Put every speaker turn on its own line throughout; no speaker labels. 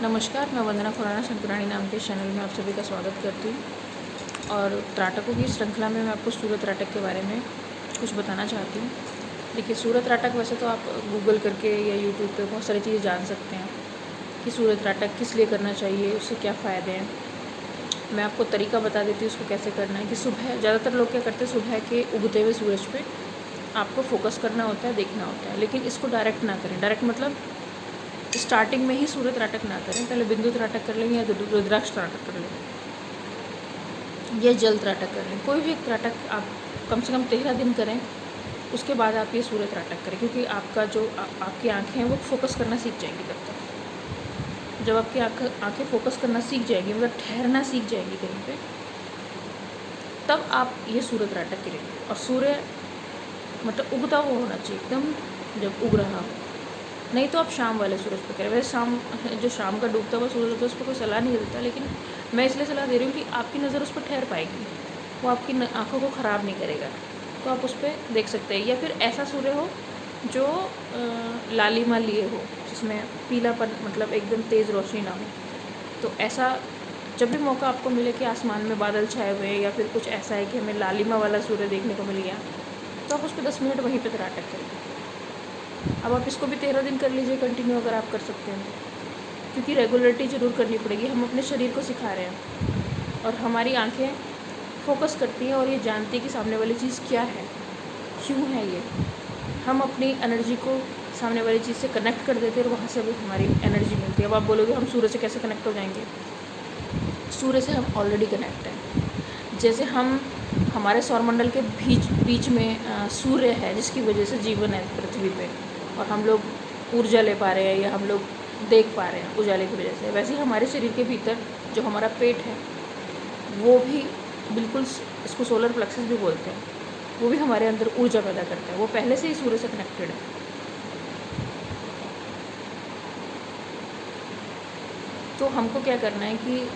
नमस्कार, मैं वंदना खुराना शंकराणी नाम के चैनल में आप सभी का स्वागत करती हूँ। और त्राटकों की श्रृंखला में मैं आपको सूर्य त्राटक के बारे में कुछ बताना चाहती हूँ। देखिए, सूर्य त्राटक वैसे तो आप गूगल करके या यूट्यूब पे बहुत सारी चीज़ें जान सकते हैं कि सूर्य त्राटक किस लिए करना चाहिए, उससे क्या फ़ायदे हैं। मैं आपको तरीका बता देती हूँ उसको कैसे करना है। कि सुबह ज़्यादातर लोग क्या करते हैं, सुबह के उगते हुए सूरज पे आपको फोकस करना होता है, देखना होता है, लेकिन इसको डायरेक्ट ना करें। डायरेक्ट मतलब स्टार्टिंग में ही सूर्य त्राटक ना करें, पहले बिंदु त्राटक कर लें या रुद्राक्ष त्राटक कर लें या जल त्राटक कर लें। कोई भी एक त्राटक आप कम से कम 13 दिन करें, उसके बाद आप ये सूर्य त्राटक करें, क्योंकि आपका जो आपकी आँखें हैं वो फोकस करना सीख जाएंगी। तब तक जब आपकी आँखें फोकस करना सीख जाएगी, मतलब ठहरना सीख जाएगी कहीं पे, तब आप ये सूर्य त्राटक करेंगे। और सूर्य मतलब उगता हुआ होना चाहिए एकदम, जब उग रहा हो। नहीं तो आप शाम वाले सूरज पे करें। वैसे शाम का डूबता हुआ सूरज होता है, उस पर कोई सलाह नहीं देता, लेकिन मैं इसलिए सलाह दे रही हूँ कि आपकी नज़र उस पर ठहर पाएगी, वो आपकी आँखों को ख़राब नहीं करेगा। तो आप उस पर देख सकते हैं। या फिर ऐसा सूर्य हो जो लालिमा लिए हो, जिसमें पीलापन मतलब एकदम तेज़ रोशनी ना हो। तो ऐसा जब भी मौका आपको मिले कि आसमान में बादल छाए हुए हैं या फिर कुछ ऐसा है कि हमें लालिमा वाला सूर्य देखने को मिल गया, तो आप उस पर 10 मिनट वहीं पर त्राटक करें। अब आप इसको भी 13 दिन कर लीजिए कंटिन्यू, अगर आप कर सकते हैं, क्योंकि रेगुलरिटी ज़रूर करनी पड़ेगी। हम अपने शरीर को सिखा रहे हैं और हमारी आंखें फोकस करती हैं और ये जानती है कि सामने वाली चीज़ क्या है, क्यों है ये। हम अपनी एनर्जी को सामने वाली चीज़ से कनेक्ट कर देते हैं और वहाँ से भी हमारी एनर्जी मिलती है। अब आप बोलोगे हम सूर्य से कैसे कनेक्ट हो जाएंगे? सूर्य से हम ऑलरेडी कनेक्ट हैं। जैसे हमारे सौरमंडल के बीच में सूर्य है, जिसकी वजह से जीवन है पृथ्वी पे, और हम लोग ऊर्जा ले पा रहे हैं या हम लोग देख पा रहे हैं उजाले की वजह से। वैसे ही हमारे शरीर के भीतर जो हमारा पेट है, वो भी बिल्कुल, इसको सोलर प्लेक्सस भी बोलते हैं, वो भी हमारे अंदर ऊर्जा पैदा करता है। वो पहले से ही सूर्य से कनेक्टेड है। तो हमको क्या करना है कि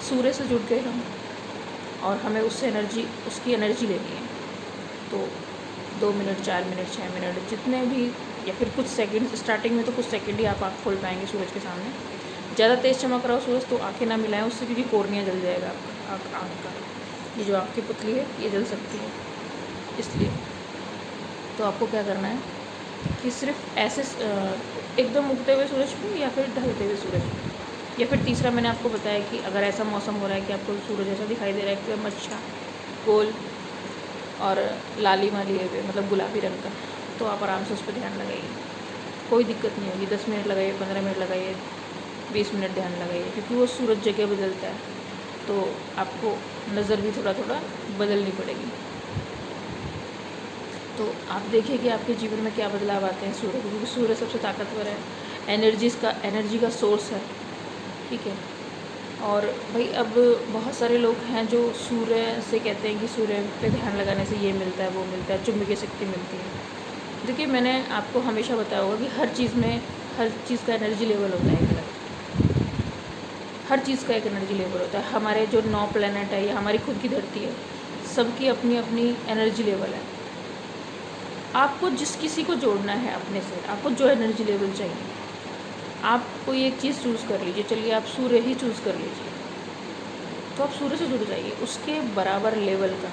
सूर्य से जुड़ गए हम, और हमें उसकी एनर्जी लेनी है। तो 2 मिनट, 4 मिनट, 6 मिनट, जितने भी, या फिर कुछ सेकंड, स्टार्टिंग में तो कुछ सेकंड ही आप आँख खोल पाएंगे सूरज के सामने। ज़्यादा तेज़ चमक रहा हो सूरज तो आँखें ना मिलाएं उससे, क्योंकि कोर्निया जल जाएगा आपका आँख का। ये जो आँख की पुतली है ये जल सकती है, इसलिए। तो आपको क्या करना है कि सिर्फ ऐसे एकदम उगते हुए सूरज पे या फिर ढलते हुए सूरज पे, या फिर तीसरा मैंने आपको बताया कि अगर ऐसा मौसम हो रहा है कि आपको सूरज ऐसा दिखाई दे रहा है एकदम अच्छा गोल और लालिमा लिए हुए, मतलब गुलाबी रंग का, तो आप आराम से उस पर ध्यान लगाइए। कोई दिक्कत नहीं होगी। 10 मिनट लगाइए, 15 मिनट लगाइए, 20 मिनट ध्यान लगाइए, क्योंकि वो सूरज जगह बदलता है, तो आपको नज़र भी थोड़ा थोड़ा बदलनी पड़ेगी। तो आप देखिए कि आपके जीवन में क्या बदलाव आते हैं सूर्य को, क्योंकि सूर्य सबसे ताकतवर है, एनर्जी का सोर्स है, ठीक है। और भाई अब बहुत सारे लोग हैं जो सूर्य से कहते हैं कि सूर्य पे ध्यान लगाने से ये मिलता है, वो मिलता है, चुंबकीय शक्ति मिलती है। देखिए, मैंने आपको हमेशा बताया होगा कि हर चीज़ का एनर्जी लेवल होता है एक अलग। हर चीज़ का एक एनर्जी लेवल होता है। हमारे जो 9 प्लैनेट है या हमारी खुद की धरती है, सबकी अपनी अपनी एनर्जी लेवल है। आपको जिस किसी को जोड़ना है अपने से, आपको जो एनर्जी लेवल चाहिए, आप कोई एक चीज़ चूज़ कर लीजिए। चलिए, आप सूर्य ही चूज़ कर लीजिए, तो आप सूर्य से जुड़ जाइए, उसके बराबर लेवल का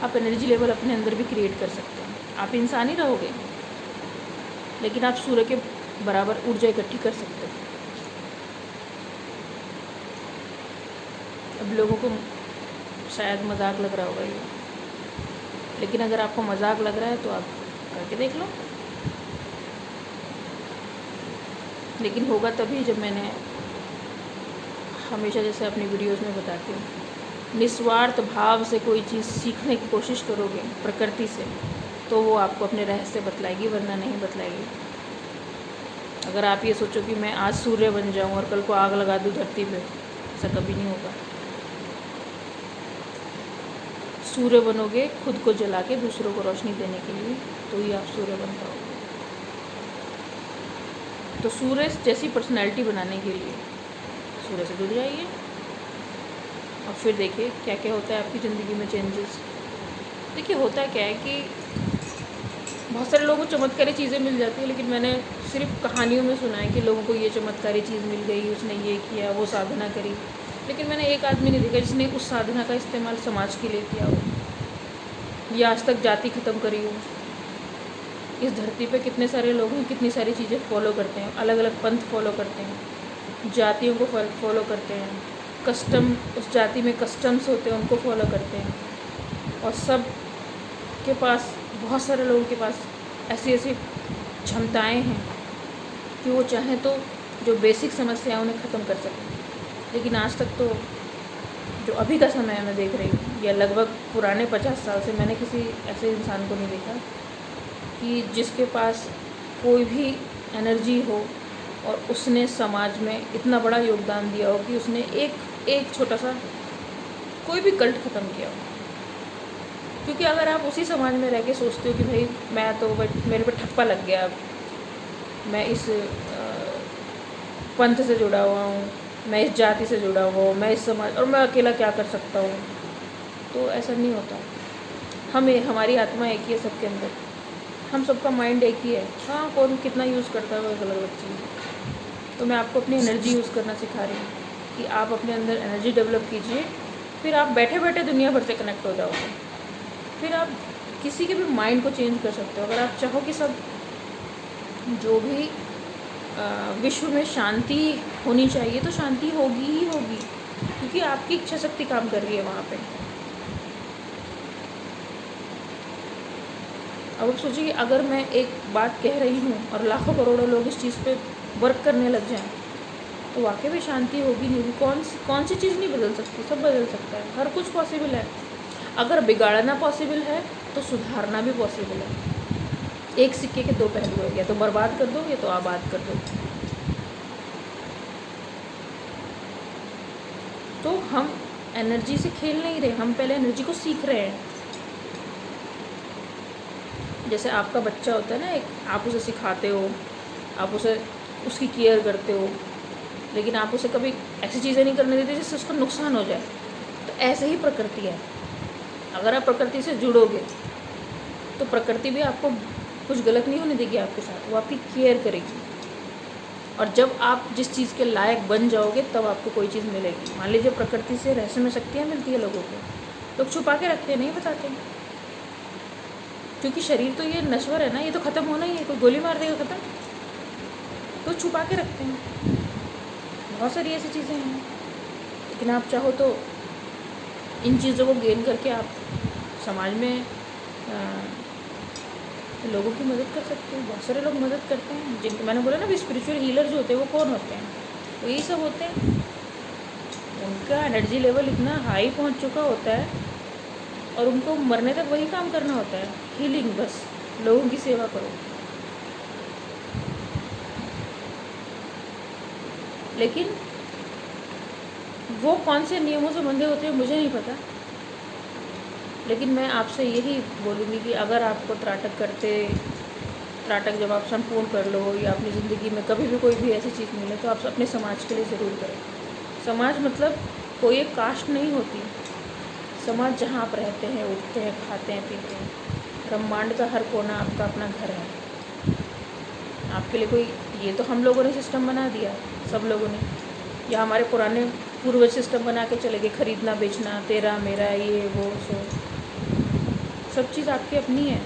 आप एनर्जी लेवल अपने अंदर भी क्रिएट कर सकते हैं। आप इंसान ही रहोगे, लेकिन आप सूर्य के बराबर ऊर्जा इकट्ठी कर सकते हैं। अब लोगों को शायद मजाक लग रहा होगा ये, लेकिन अगर आपको मजाक लग रहा है तो आप करके देख लो। लेकिन होगा तभी जब, मैंने हमेशा जैसे अपनी वीडियोस में बताती हूँ, निस्वार्थ भाव से कोई चीज़ सीखने की कोशिश करोगे प्रकृति से, तो वो आपको अपने रहस्य बतलाएगी, वरना नहीं बतलाएगी। अगर आप ये सोचो कि मैं आज सूर्य बन जाऊँ और कल को आग लगा दूँ धरती पे, ऐसा कभी नहीं होगा। सूर्य बनोगे खुद को जला के दूसरों को रोशनी देने के लिए, तो ही आप सूर्य बन पाओगे। तो सूर्य जैसी पर्सनैलिटी बनाने के लिए सूर्य से जुड़ जाइए, और फिर देखिए क्या क्या होता है आपकी ज़िंदगी में चेंजेस। देखिए, होता क्या है कि बहुत सारे लोगों को चमत्कारी चीज़ें मिल जाती है, लेकिन मैंने सिर्फ कहानियों में सुना है कि लोगों को ये चमत्कारी चीज़ मिल गई, उसने ये किया, वो साधना करी। लेकिन मैंने एक आदमी नहीं देखा जिसने उस साधना का इस्तेमाल समाज के लिए किया हो या आज तक जाति ख़त्म करी हो। इस धरती पे कितने सारे लोग हैं, कितनी सारी चीज़ें फॉलो करते हैं, अलग अलग पंथ फॉलो करते हैं, जातियों को फॉलो करते हैं, कस्टम उस जाति में कस्टम्स होते हैं उनको फॉलो करते हैं, और सब के पास, बहुत सारे लोगों के पास ऐसी ऐसी क्षमताएं हैं कि वो चाहें तो जो बेसिक समस्याएं उन्हें ख़त्म कर सकें। लेकिन आज तक तो जो अभी का समय मैं देख रही हूँ, या लगभग पुराने 50 साल से मैंने किसी ऐसे इंसान को नहीं देखा कि जिसके पास कोई भी एनर्जी हो और उसने समाज में इतना बड़ा योगदान दिया हो कि उसने एक छोटा सा कोई भी कल्ट ख़त्म किया हो। क्योंकि अगर आप उसी समाज में रह के सोचते हो कि भाई मैं तो मेरे पे ठप्पा लग गया, मैं इस पंथ से जुड़ा हुआ हूँ, मैं इस जाति से जुड़ा हुआ हूँ, मैं इस समाज, और मैं अकेला क्या कर सकता हूँ, तो ऐसा नहीं होता। हमारी आत्मा एक ही है सबके अंदर, हम सबका माइंड एक ही है। हाँ, कौन कितना यूज़ करता है वो एक अलग अलग चीज़ है। तो मैं आपको अपनी एनर्जी यूज़ करना सिखा रही हूँ कि आप अपने अंदर एनर्जी डेवलप कीजिए, फिर आप बैठे बैठे दुनिया भर से कनेक्ट हो जाओगे। फिर आप किसी के भी माइंड को चेंज कर सकते हो। अगर आप चाहो कि सब जो भी विश्व में शांति होनी चाहिए तो शांति होगी ही होगी, क्योंकि आपकी इच्छा शक्ति काम कर रही है वहाँ पे। अब आप सोचिए कि अगर मैं एक बात कह रही हूँ और लाखों करोड़ों लोग इस चीज़ पे वर्क करने लग जाएं तो वाकई में शांति होगी नहीं होगी। कौन सी चीज़ नहीं बदल सकती, सब बदल सकता है, हर कुछ पॉसिबल है। अगर बिगाड़ना पॉसिबल है तो सुधारना भी पॉसिबल है। एक सिक्के के दो पहलू है, या तो बर्बाद कर दो या तो आबाद कर दो। तो हम एनर्जी से खेल नहीं रहे, हम पहले एनर्जी को सीख रहे हैं। जैसे आपका बच्चा होता है ना, एक आप उसे सिखाते हो, आप उसे उसकी केयर करते हो, लेकिन आप उसे कभी ऐसी चीज़ें नहीं करने देते जिससे उसका नुकसान हो जाए। तो ऐसे ही प्रकृति है। अगर आप प्रकृति से जुड़ोगे तो प्रकृति भी आपको कुछ गलत नहीं होने देगी आपके साथ, वो आपकी केयर करेगी। और जब आप जिस चीज़ के लायक बन जाओगे तब आपको कोई चीज़ मिलेगी। मान लीजिए प्रकृति से रहस्यमय शक्तियाँ मिलती है लोगों को, लोग छुपा के रखते हैं, नहीं बताते, क्योंकि शरीर तो ये नश्वर है ना, ये तो ख़त्म होना ही है। कोई गोली मार देगा ख़त्म, तो छुपा के रखते हैं। बहुत सारी ऐसी चीज़ें हैं, लेकिन आप चाहो तो इन चीज़ों को गेन करके आप समाज में लोगों की मदद कर सकते हैं। बहुत सारे लोग मदद करते हैं, जिनको मैंने बोला ना भी स्पिरिचुअल हीलर जो होते हैं वो कौन होते हैं, तो यही सब होते हैं। उनका एनर्जी लेवल इतना हाई पहुंच चुका होता है और उनको मरने तक वही काम करना होता है, हीलिंग, बस लोगों की सेवा करो। लेकिन वो कौन से नियमों से बंधे होते हैं मुझे नहीं पता, लेकिन मैं आपसे यही बोलूँगी कि अगर आपको त्राटक जब आप संपूर्ण कर लो या अपनी ज़िंदगी में कभी भी कोई भी ऐसी चीज़ मिले तो आप अपने समाज के लिए ज़रूर करें। समाज मतलब कोई एक कास्ट नहीं होती। समाज जहाँ आप रहते हैं, उठते हैं, खाते हैं, पीते हैं, ब्रह्मांड का हर कोना आपका अपना घर है। आपके लिए कोई, ये तो हम लोगों ने सिस्टम बना दिया, सब लोगों ने, या हमारे पुराने पूर्वज सिस्टम बना के चले गए, खरीदना बेचना, तेरा मेरा, ये वो सो, सब चीज़ आपकी अपनी है।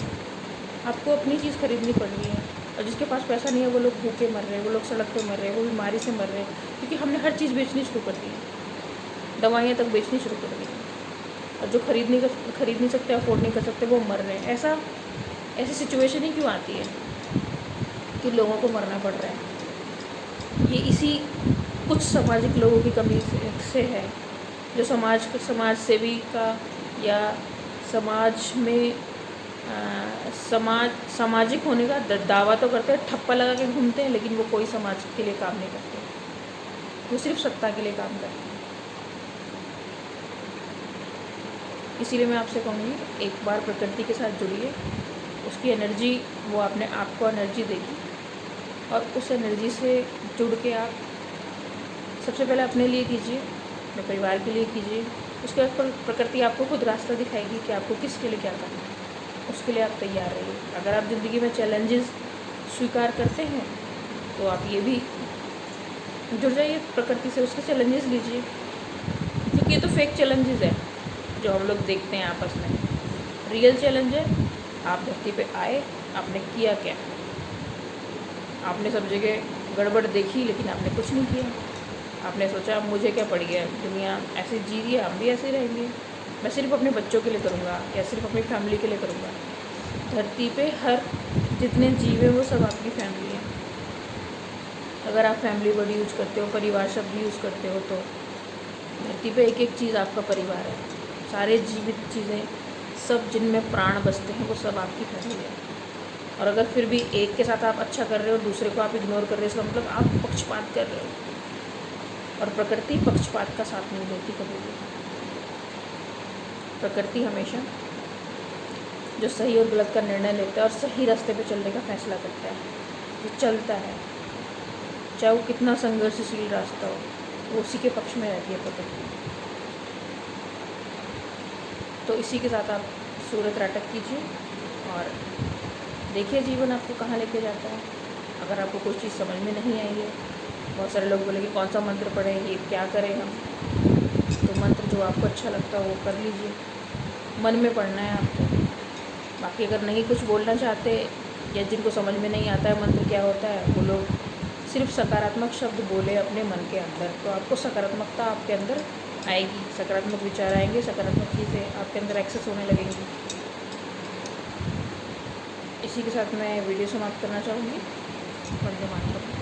आपको अपनी चीज़ खरीदनी पड़ रही है। और जिसके पास पैसा नहीं है वो लोग भूखे मर रहे हैं, वो लोग सड़क पे मर रहे हैं, वो बीमारी से मर रहे हैं, क्योंकि हमने हर चीज़ बेचनी शुरू कर दी है, दवाइयाँ तक बेचनी शुरू कर दी है। और जो खरीद नहीं सकते, अफोर्ड नहीं कर सकते, वो मर रहे हैं। ऐसी सिचुएशन ही क्यों आती है कि लोगों को मरना पड़ रहा है? ये इसी कुछ सामाजिक लोगों की कमी से है, जो समाज सेवी का या समाज में सामाजिक होने का दावा तो करते हैं, ठप्पा लगा के घूमते हैं, लेकिन वो कोई समाज के लिए काम नहीं करते, वो सिर्फ सत्ता के लिए काम करते हैं। इसीलिए मैं आपसे कहूँगी एक बार प्रकृति के साथ जुड़िए, उसकी एनर्जी वो अपने आप को एनर्जी देगी, और उस एनर्जी से जुड़ के आप सबसे पहले अपने लिए कीजिए, अपने परिवार के लिए कीजिए, उसके बाद प्रकृति आपको खुद रास्ता दिखाएगी कि आपको किसके लिए क्या करना है। उसके लिए आप तैयार रहिए। अगर आप ज़िंदगी में चैलेंजेस स्वीकार करते हैं तो आप ये भी जुड़ जाइए प्रकृति से, उसके चैलेंजेस लीजिए, क्योंकि ये तो फेक चैलेंजेस है जो हम लोग देखते हैं आपस में। रियल चैलेंज है, आप धरती पे आए, आपने किया क्या? आपने सब जगह गड़बड़ देखी लेकिन आपने कुछ नहीं किया। आपने सोचा मुझे क्या पड़ गया, दुनिया ऐसे जी रही है, हम भी ऐसे रहेंगे, मैं सिर्फ अपने बच्चों के लिए करूँगा या सिर्फ अपनी फैमिली के लिए करूँगा। धरती पे हर जितने जीव हैं वो सब आपकी फैमिली है। अगर आप फैमिली वर्ड यूज़ करते हो, परिवार शब्द यूज़ करते हो, तो धरती पे एक एक चीज़ आपका परिवार है। सारे जीवित चीज़ें, सब जिनमें प्राण बसते हैं, वो सब आपकी फैमिली है। और अगर फिर भी एक के साथ आप अच्छा कर रहे हो, दूसरे को आप इग्नोर कर रहे हो, इसका मतलब आप पक्षपात कर रहे हो। और प्रकृति पक्षपात का साथ नहीं देती कभी भी। प्रकृति हमेशा जो सही और गलत का निर्णय लेता है और सही रास्ते पे चलने का फैसला करता है, वो चलता है, चाहे वो कितना संघर्षशील रास्ता हो, वो उसी के पक्ष में रहती है प्रकृति। तो इसी के साथ आप सूरत राटक कीजिए और देखिए जीवन आपको कहाँ लेके जाता है। अगर आपको कोई चीज़ समझ में नहीं आई है, बहुत सारे लोग बोलेंगे कौन सा मंत्र पढ़ें, ये क्या करें हम, तो मंत्र जो आपको अच्छा लगता है वो कर लीजिए, मन में पढ़ना है आपको। बाकी अगर नहीं कुछ बोलना चाहते या जिनको समझ में नहीं आता है मंत्र क्या होता है, वो लोग सिर्फ सकारात्मक शब्द बोले अपने मन के अंदर, तो आपको सकारात्मकता आपके अंदर आएगी, सकारात्मक विचार आएंगे, सकारात्मक चीज़ें आपके अंदर एक्सेस होने लगेंगी। इसी के साथ मैं वीडियो समाप्त करना चाहूँगी। वंदे मातरम।